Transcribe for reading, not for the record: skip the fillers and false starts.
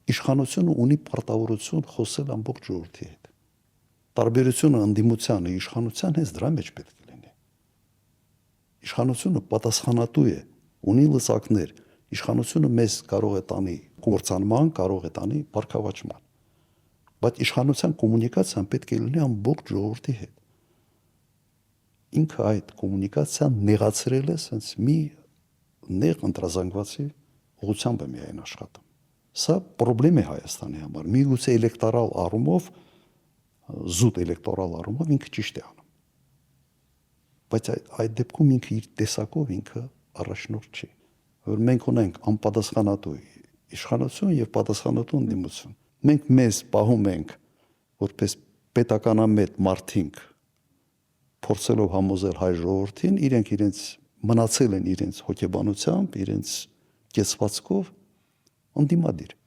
Իշխանությունը ունի պարտավորություն խոսել ամբողջ ժողովրդի հետ։ Տարբերությունը ընդդիմությանը իշխանության հենց դրա մեջ պետք է լինի։ Իշխանությունը պատասխանատու է, ունի լծակներ, իշխանությունը մեզ կարող է տանի կործանման, կարող է տանի բարգավաճման։ Բայց իշխանության կոմունիկացիան պետք է լինի ամբողջ ժողովրդի հետ։ Ինքը այդ կոմունիկացիան նեղացրել է sense մի նեղ ընտրազանգվածի ուղղությամբ է միայն աշխատում։ Սա խնդրեմ է Հայաստանի համար։ Միգուցե էլեկտորալ առումով, զուտ էլեկտորալ առումով ինքը ճիշտ է անում։ Բայց այդ դեպքում ինքը իր տեսակով ինքը առաջնորդ չի։ Որ մենք ունենք անպատասխանատու իշխանություն եւ պատասխանատու ընդդիմություն։ Մենք մեզ պահում ենք որպես պետականամետ մարդիկ փորձելով համոզել հայ ժողովրդին, իրենք իրենց մնացել են իրենց հոգեբանությամբ, իրենց կեցվածքով ընդդիմադիր։